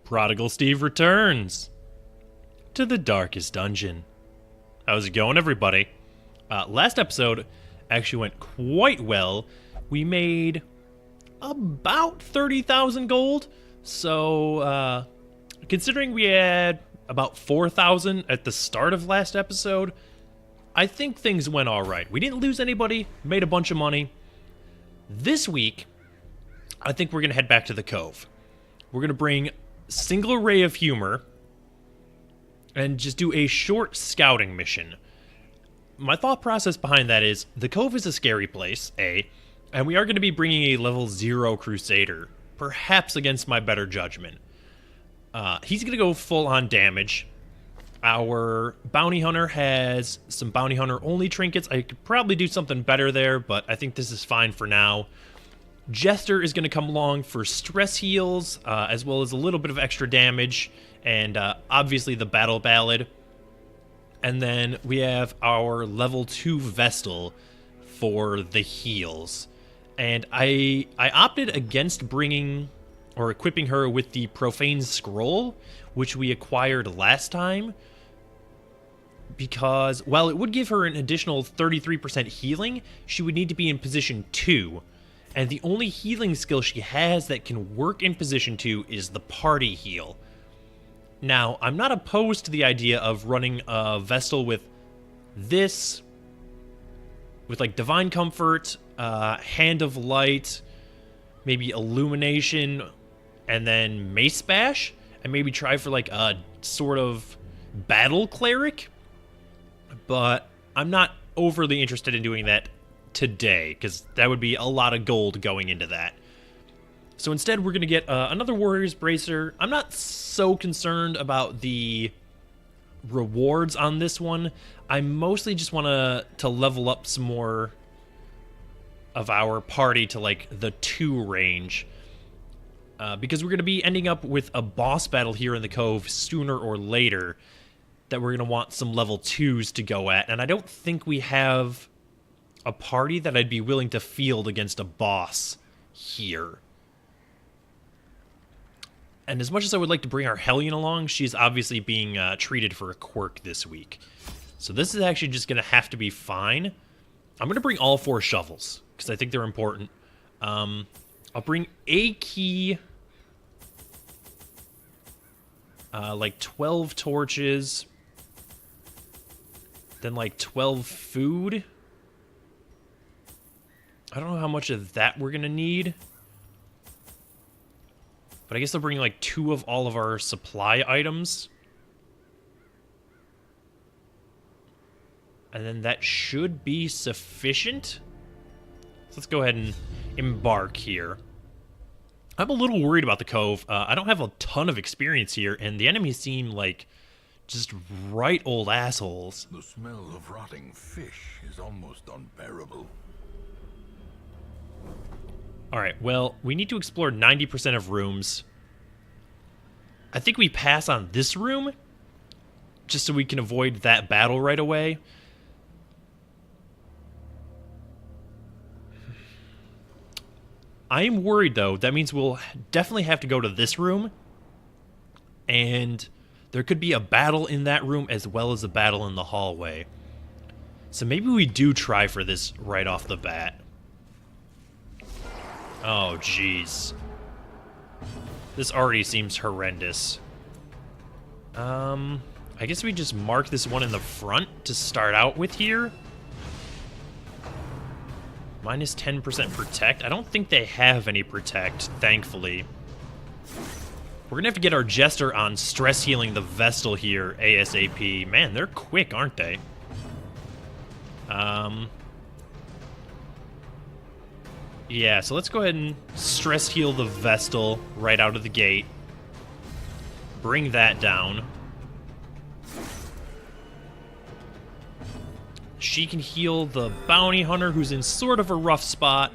Prodigal Steve returns to the darkest dungeon. How's it going, everybody? Last episode actually went quite well. We made about 30,000 gold. So, considering we had about 4,000 at the start of last episode, I think things went all right. We didn't lose anybody, made a bunch of money. This week, I think we're going to head back to the Cove. We're going to bring Single Ray of Humor and just do a short scouting mission. My thought process behind that is, the Cove is a scary place, and we are going to be bringing a level 0 Crusader, perhaps against my better judgment. He's going to go full on damage. Our bounty hunter has some bounty hunter only trinkets. I could probably do something better there, but I think this is fine for now. Jester is going to come along for stress heals, as well as a little bit of extra damage, and obviously the battle ballad. And then we have our level 2 Vestal for the heals. And I opted against bringing or equipping her with the Profane Scroll, which we acquired last time, because while it would give her an additional 33% healing, she would need to be in position 2. And the only healing skill she has that can work in position 2 is the party heal. Now, I'm not opposed to the idea of running a Vestal with this, with like Divine Comfort, Hand of Light, maybe Illumination, and then Mace Bash, and maybe try for like a sort of Battle Cleric. But I'm not overly interested in doing that today, because that would be a lot of gold going into that. So instead, we're going to get another Warrior's Bracer. I'm not so concerned about the rewards on this one. I mostly just want to level up some more of our party to like the 2 range. Because we're going to be ending up with a boss battle here in the Cove sooner or later that we're going to want some level 2s to go at. And I don't think we have a party that I'd be willing to field against a boss here. And as much as I would like to bring our Hellion along, she's obviously being treated for a quirk this week. So this is actually just going to have to be fine. I'm going to bring all 4 shovels, because I think they're important. I'll bring a key, like 12 torches, then like 12 food. I don't know how much of that we're going to need. But I guess they'll bring like 2 of all of our supply items. And then that should be sufficient. So let's go ahead and embark here. I'm a little worried about the Cove. I don't have a ton of experience here, and the enemies seem like just right old assholes. The smell of rotting fish is almost unbearable. Alright, well, we need to explore 90% of rooms. I think we pass on this room, just so we can avoid that battle right away. I am worried, though. That means we'll definitely have to go to this room, and there could be a battle in that room as well as a battle in the hallway. So maybe we do try for this right off the bat. Oh, jeez. This already seems horrendous. I guess we just mark this one in the front to start out with here. Minus 10% protect. I don't think they have any protect, thankfully. We're gonna have to get our Jester on stress healing the Vestal here ASAP. Man, they're quick, aren't they? Yeah, so let's go ahead and stress heal the Vestal right out of the gate. Bring that down. She can heal the bounty hunter, who's in sort of a rough spot.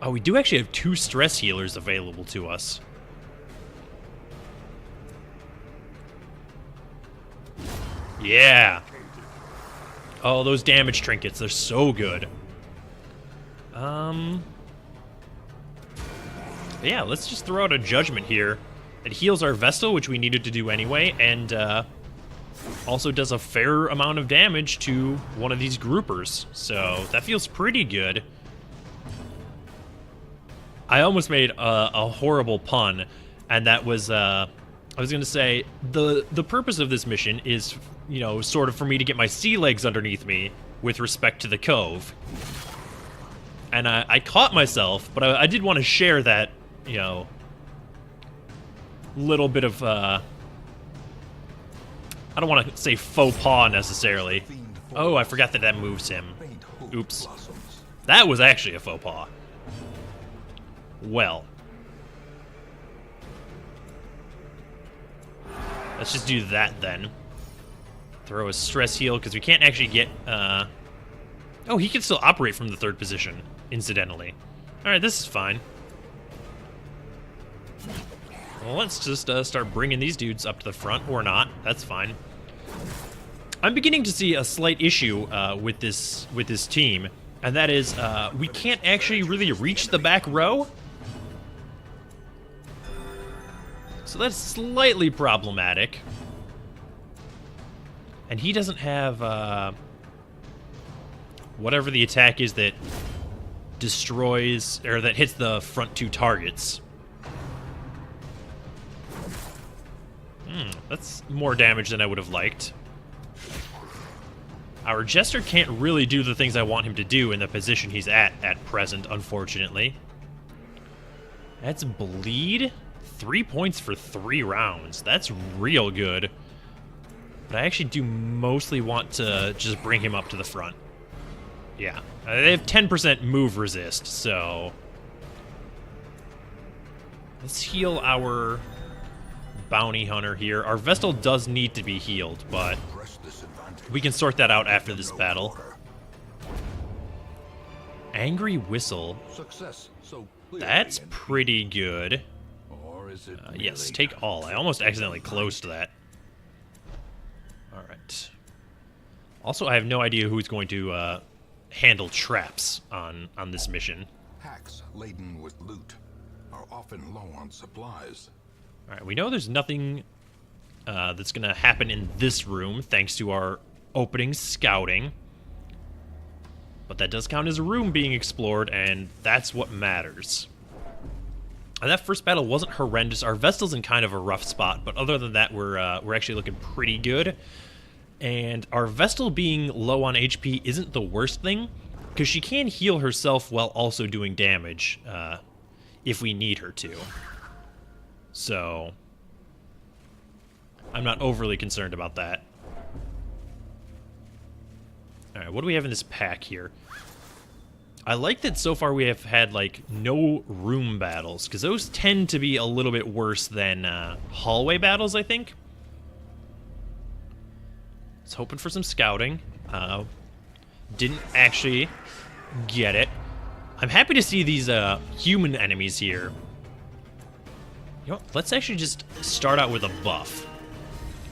Oh, we do actually have 2 stress healers available to us. Yeah. Oh, those damage trinkets, they're so good. But yeah, let's just throw out a judgment here. It heals our Vestal, which we needed to do anyway, and also does a fair amount of damage to one of these groupers. So that feels pretty good. I almost made a horrible pun, and that was, I was going to say, the purpose of this mission is, you know, sort of for me to get my sea legs underneath me with respect to the cove. And I caught myself, but I did want to share that, you know, little bit of, I don't want to say faux pas necessarily. Oh, I forgot that that moves him. Oops. That was actually a faux pas. Well. Let's just do that then. Throw a stress heal, because we can't actually get, oh, he can still operate from the third position, incidentally. Alright, this is fine. Well, let's just start bringing these dudes up to the front, or not. That's fine. I'm beginning to see a slight issue with this team, and that is we can't actually really reach the back row. So that's slightly problematic. And he doesn't have whatever the attack is that destroys, or that hits the front two targets. That's more damage than I would have liked. Our Jester can't really do the things I want him to do in the position he's at present, unfortunately. That's bleed. 3 points for 3 rounds. That's real good. But I actually do mostly want to just bring him up to the front. Yeah. They have 10% move resist, so... let's heal our bounty hunter here. Our Vestal does need to be healed, but we can sort that out after this battle. Angry Whistle. That's pretty good. Yes, take all. I almost accidentally closed that. Alright. Also, I have no idea who's going to handle traps on this mission. Hacks laden with loot are often low on supplies. Alright, we know there's nothing that's going to happen in this room, thanks to our opening scouting. But that does count as a room being explored, and that's what matters. And that first battle wasn't horrendous. Our Vestal's in kind of a rough spot, but other than that, we're actually looking pretty good. And our Vestal being low on HP isn't the worst thing, because she can heal herself while also doing damage, if we need her to. So, I'm not overly concerned about that. Alright, what do we have in this pack here? I like that so far we have had, like, no room battles, because those tend to be a little bit worse than hallway battles, I think. I was hoping for some scouting. Didn't actually get it. I'm happy to see these human enemies here. You know what? Let's actually just start out with a buff.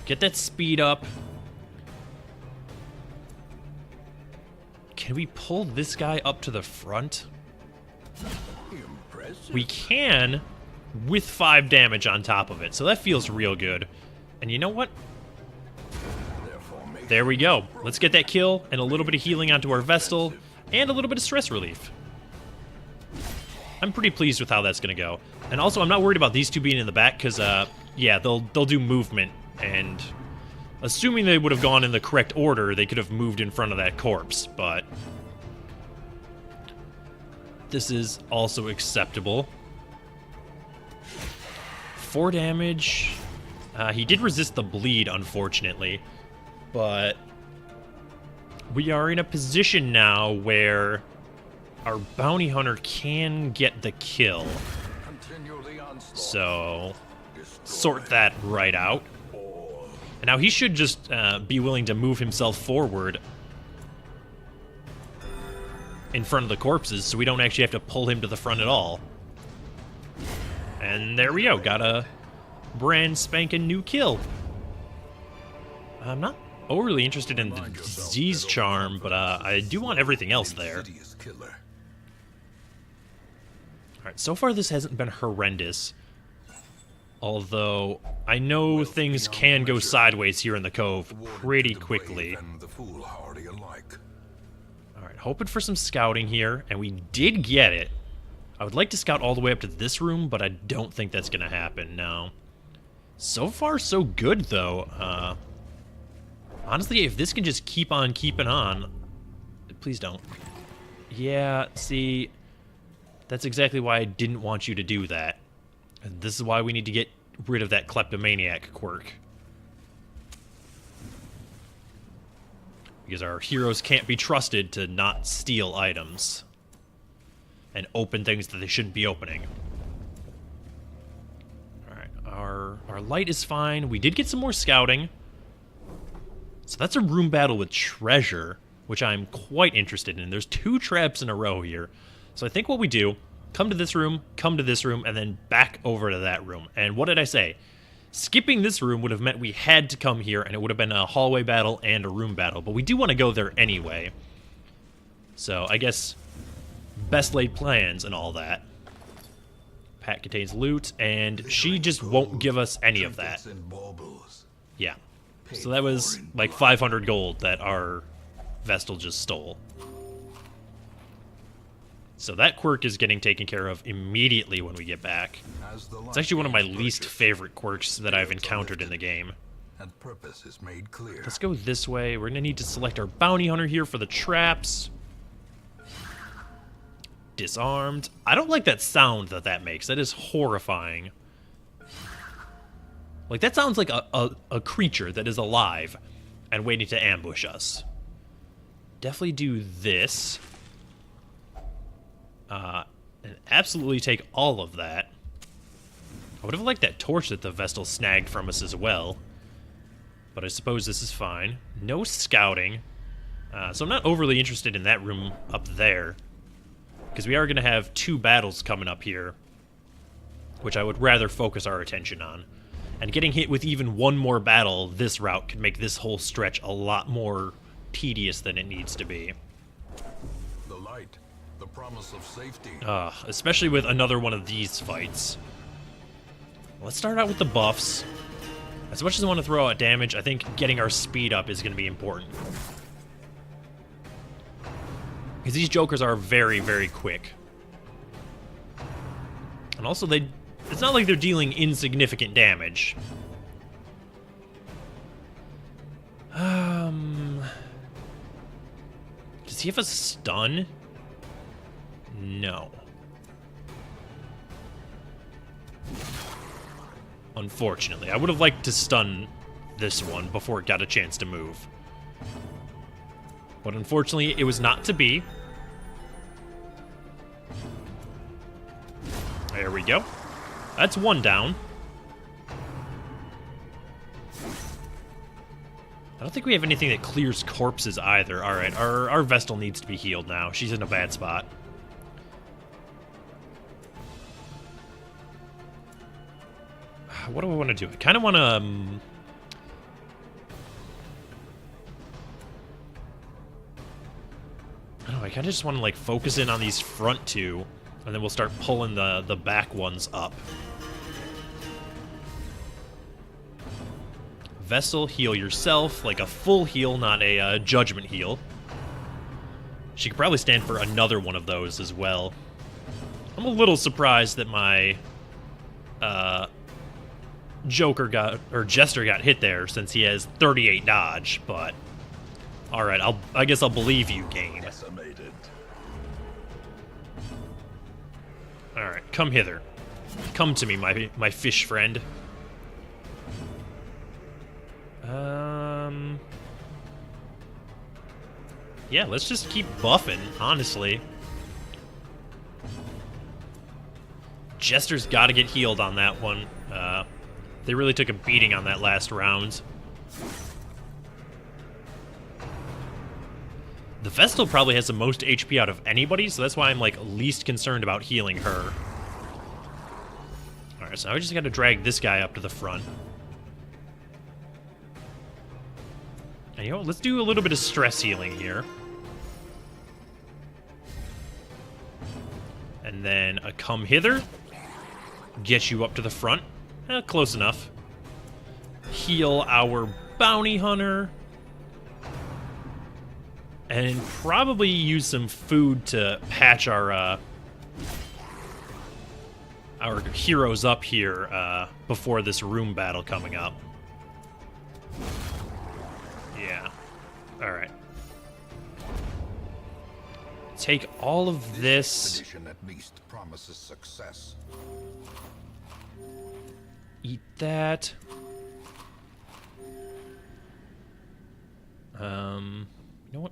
Get that speed up. Can we pull this guy up to the front? Impressive. We can, with 5 damage on top of it, so that feels real good. And you know what? There we go. Let's get that kill and a little bit of healing onto our Vestal and a little bit of stress relief. I'm pretty pleased with how that's going to go. And also, I'm not worried about these two being in the back because, yeah, they'll do movement. And assuming they would have gone in the correct order, they could have moved in front of that corpse. But this is also acceptable. 4 damage. He did resist the bleed, unfortunately. But we are in a position now where our bounty hunter can get the kill. So, sort that right out. And now he should just be willing to move himself forward in front of the corpses so we don't actually have to pull him to the front at all. And there we go, got a brand spanking new kill. I'm not overly interested in the disease charm, but I do want everything else there. Alright, so far this hasn't been horrendous. Although, I know things can go sideways here in the cove pretty quickly. Alright, hoping for some scouting here, and we did get it. I would like to scout all the way up to this room, but I don't think that's going to happen, no. So far, so good, though. Honestly, if this can just keep on keeping on... Please don't. Yeah, see... That's exactly why I didn't want you to do that. And this is why we need to get rid of that kleptomaniac quirk. Because our heroes can't be trusted to not steal items. And open things that they shouldn't be opening. Alright, our light is fine. We did get some more scouting. So that's a room battle with treasure, which I'm quite interested in. There's 2 traps in a row here. So I think what we do, come to this room, and then back over to that room. And what did I say? Skipping this room would have meant we had to come here, and it would have been a hallway battle and a room battle. But we do want to go there anyway. So I guess best laid plans and all that. Pack contains loot, and she just won't give us any of that. Yeah. So that was like 500 gold that our Vestal just stole. So that quirk is getting taken care of immediately when we get back. It's actually one of my least favorite quirks that I've encountered in the game. Let's go this way. We're going to need to select our bounty hunter here for the traps. Disarmed. I don't like that sound that makes. That is horrifying. Like, that sounds like a creature that is alive and waiting to ambush us. Definitely do this. And absolutely take all of that. I would have liked that torch that the Vestal snagged from us as well. But I suppose this is fine. No scouting. So I'm not overly interested in that room up there. Because we are going to have 2 battles coming up here. Which I would rather focus our attention on. And getting hit with even one more battle this route could make this whole stretch a lot more tedious than it needs to be. The light. The promise of safety. Especially with another one of these fights. Let's start out with the buffs. As much as I want to throw out damage, I think getting our speed up is going to be important. Because these jokers are very, very quick. And also, it's not like they're dealing insignificant damage. Does he have a stun? No. Unfortunately. I would have liked to stun this one before it got a chance to move. But unfortunately, it was not to be. There we go. That's 1 down. I don't think we have anything that clears corpses either. Alright, our Vestal needs to be healed now. She's in a bad spot. What do I want to do? I kind of want to... I don't know, I kind of just want to, like, focus in on these front 2, and then we'll start pulling the back ones up. Vestal, heal yourself, like a full heal, not a judgment heal. She could probably stand for another one of those as well. I'm a little surprised that my Jester got hit there, since he has 38 dodge, but alright, I guess I'll believe you, game. Alright, come hither. Come to me, my fish friend. Yeah, let's just keep buffing, honestly. Jester's got to get healed on that one. They really took a beating on that last round. The Vestal probably has the most HP out of anybody, so that's why I'm, like, least concerned about healing her. Alright, so now we just gotta drag this guy up to the front. And, you know, let's do a little bit of stress healing here. And And then a come hither. Get you up to the front. Close enough. Heal our bounty hunter. And probably use some food to patch our heroes up here before this room battle coming up. Yeah. Alright. Take all of this. Expedition at least promises success. Eat that. You know what?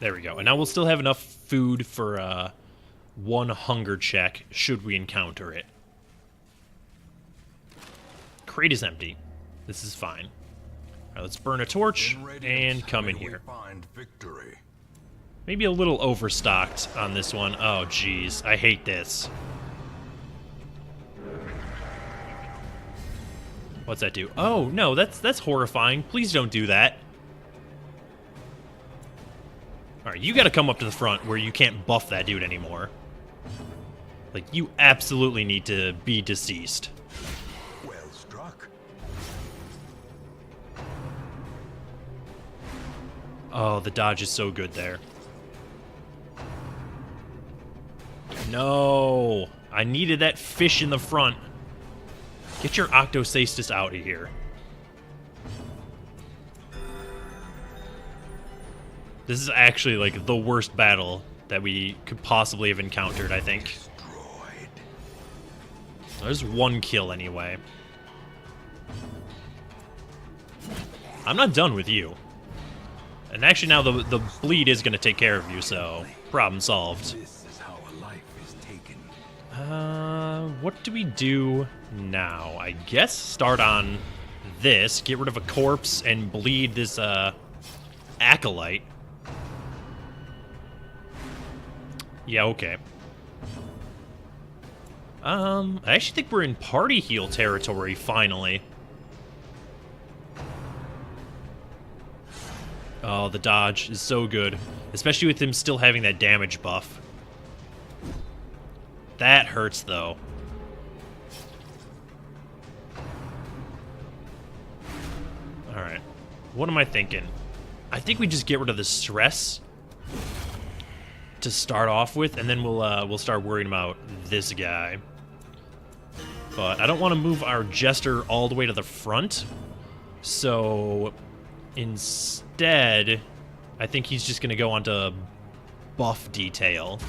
There we go. And now we'll still have enough food for one hunger check should we encounter it. Crate is empty. This is fine. All right, let's burn a torch and come in here. Find victory. Maybe a little overstocked on this one. Oh, jeez. I hate this. What's that do? Oh, no, that's horrifying. Please don't do that. Alright, you gotta come up to the front where you can't buff that dude anymore. Like, you absolutely need to be deceased. Well struck. Oh, the dodge is so good there. No! I needed that fish in the front. Get your Octocestus out of here. This is actually, like, the worst battle that we could possibly have encountered, I think. Destroyed. There's one kill, anyway. I'm not done with you. And actually now the bleed is going to take care of you, so problem solved. This is how a life is taken. What do we do now? I guess start on this, get rid of a corpse, and bleed this, acolyte. Yeah, okay. I actually think we're in party heal territory, finally. Oh, the dodge is so good. Especially with him still having that damage buff. That hurts, though. Alright. What am I thinking? I think we just get rid of the stress to start off with, and then we'll start worrying about this guy. But I don't want to move our jester all the way to the front, so instead, I think he's just going to go onto buff detail.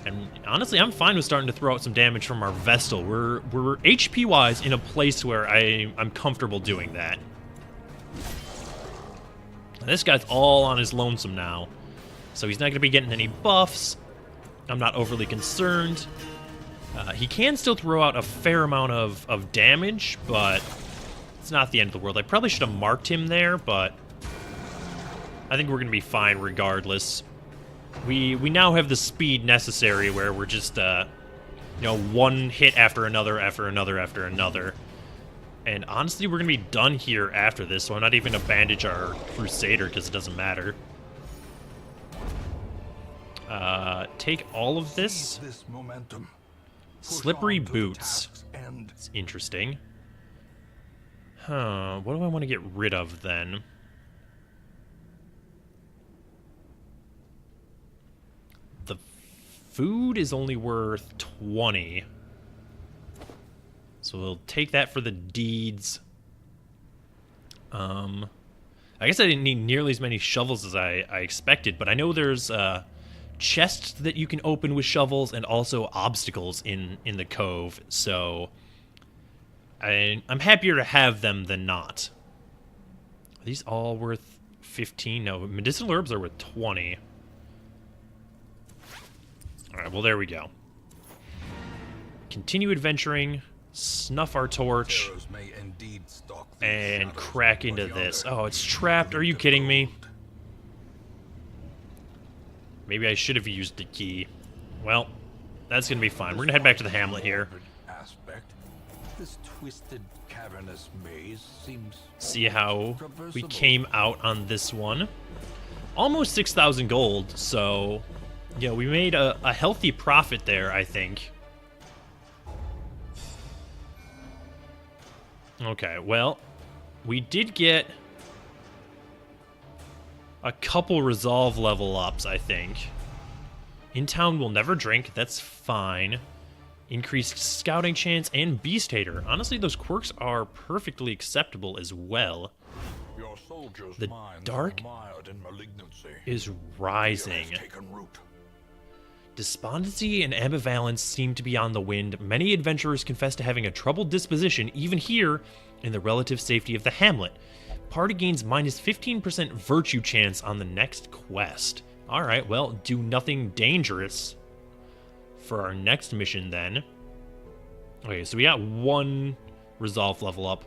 And honestly, I'm fine with starting to throw out some damage from our Vestal. We're HP-wise in a place where I'm comfortable doing that. And this guy's all on his lonesome now, so he's not going to be getting any buffs. I'm not overly concerned. He can still throw out a fair amount of damage, but it's not the end of the world. I probably should have marked him there, but I think we're going to be fine regardless. We now have the speed necessary where we're just, one hit after another, after another, after another. And honestly, we're going to be done here after this, so I'm not even going to bandage our Crusader because it doesn't matter. Take all of this. This momentum. Slippery boots. It's interesting. Huh, what do I want to get rid of then? The food is only worth 20. So we'll take that for the deeds. I guess I didn't need nearly as many shovels as I expected, but I know there's chests that you can open with shovels and also obstacles in the cove, so I'm happier to have them than not. Are these all worth 15? No, medicinal herbs are worth 20. Alright, well, there we go. Continue adventuring, snuff our torch, and crack into this. Oh, it's trapped. Are you kidding me? Maybe I should have used the key. Well, that's going to be fine. We're going to head back to the hamlet here. Aspect. This twisted cavernous maze seems See how we traversable. came out on this one. Almost 6,000 gold, so yeah, we made a healthy profit there, I think. Okay, well, we did get a couple resolve level ups, I think. In town we'll never drink, that's fine. Increased scouting chance and beast hater. Honestly, those quirks are perfectly acceptable as well. Your soldiers' The minds dark are mired in malignancy. is Fear rising. has taken root. Despondency and ambivalence seem to be on the wind. Many adventurers confess to having a troubled disposition, even here in the relative safety of the hamlet. Party gains minus 15% virtue chance on the next quest. Alright, well, do nothing dangerous for our next mission then. Okay, so we got one resolve level up.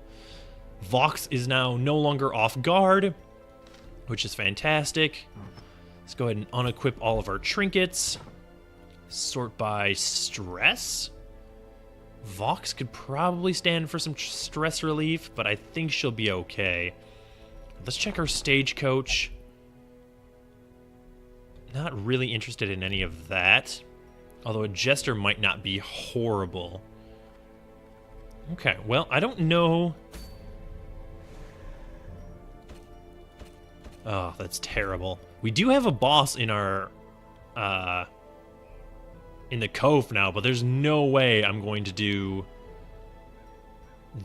Vox is now no longer off guard, which is fantastic. Let's go ahead and unequip all of our trinkets. Sort by stress. Vox could probably stand for some stress relief, but I think she'll be okay. Let's check our stagecoach. Not really interested in any of that. Although a jester might not be horrible. Okay, well, I don't know. Oh, that's terrible. We do have a boss in our in the cove now, but there's no way I'm going to do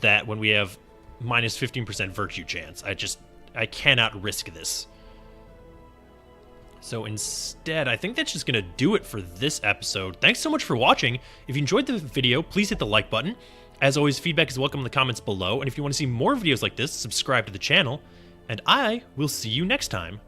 that when we have minus 15% virtue chance. I cannot risk this. So instead, I think that's just going to do it for this episode. Thanks so much for watching. If you enjoyed the video, please hit the like button. As always, feedback is welcome in the comments below. And if you want to see more videos like this, subscribe to the channel. And I will see you next time.